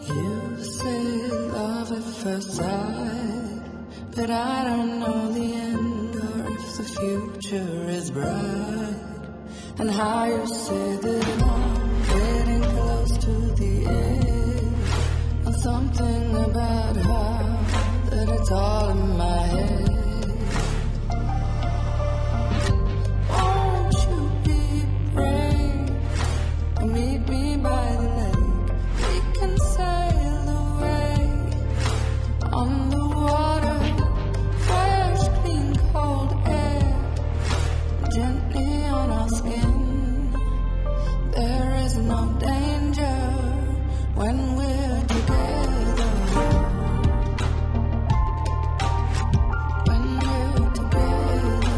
You say love at first sight, but I don't know the end or if the future is bright. And how you say that I'm getting close to the edge, and something about how that it's all in my head. Won't you be brave and meet me by the lake? We can sail away on the water, fresh, clean, cold air, gently on our skin. There is no danger when we're together. When we're together.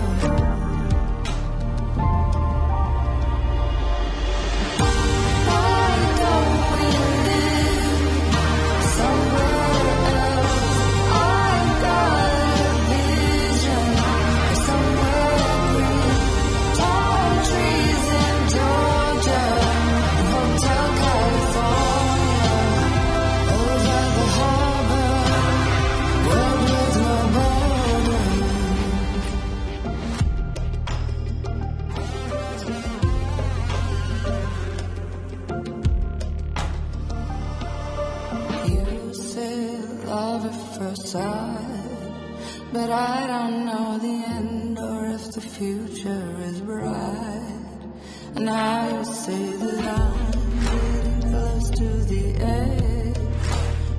Why don't we live somewhere else? I've got a vision somewhere green, tall trees in Georgia, Hotel California, over the harbor, world with no borders. You say love at first sight, but I don't know the end or if the future is bright. And how you say that I'm getting close to the edge,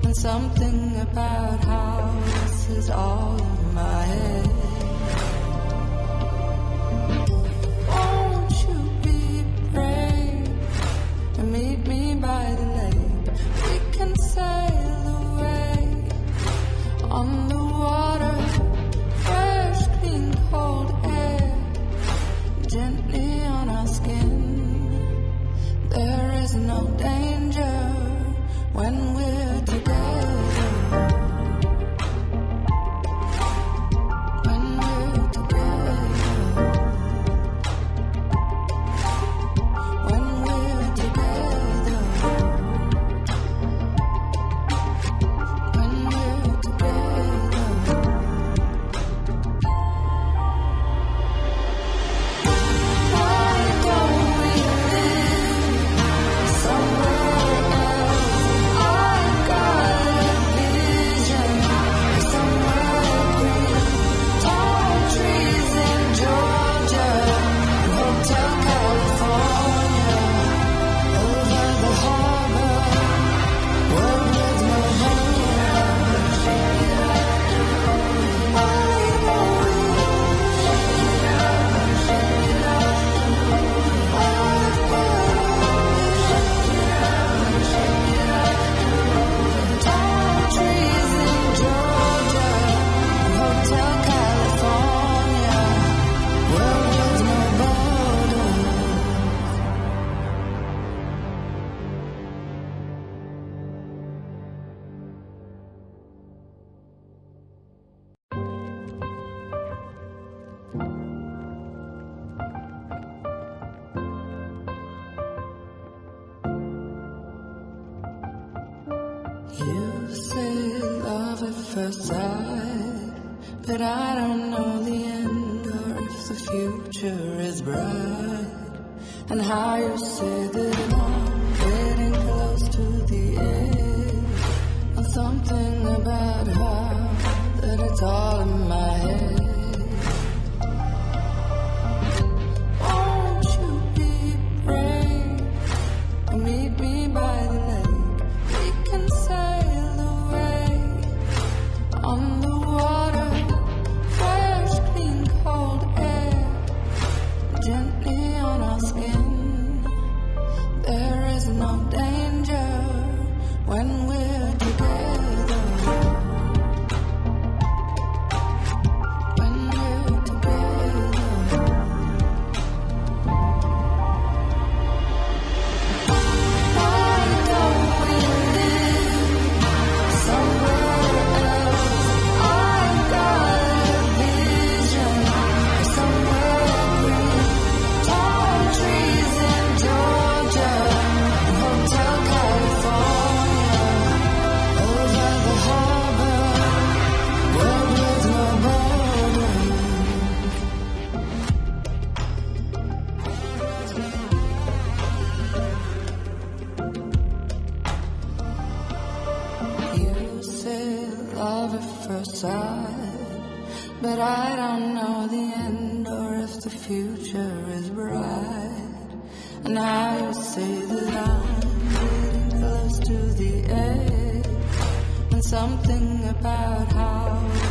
and something about how this is all in my head. Won't you be brave and meet me by the lake? We can sail away on the water, fresh, clean, cold air, gently on our skin. There is no danger when we're together. When we're together. When we're together. When we're together. Why don't we live somewhere else? I've got a vision somewhere green, tall trees in Georgia, Hotel California, over the harbor, world with no borders. Tall trees in Georgia, Hotel California, world with no borders. You say love at first sight, but I don't know the end or if the future is bright. And how you say that I'm getting close to the edge, and something about how that it's all in my head. Won't you be brave and meet me by the lake? We can sail away on the water, fresh, clean, cold air, gently on our skin. There is no danger when we're together. outside, but I don't know the end or if the future is bright. And I say that I'm getting close to the edge, and something about how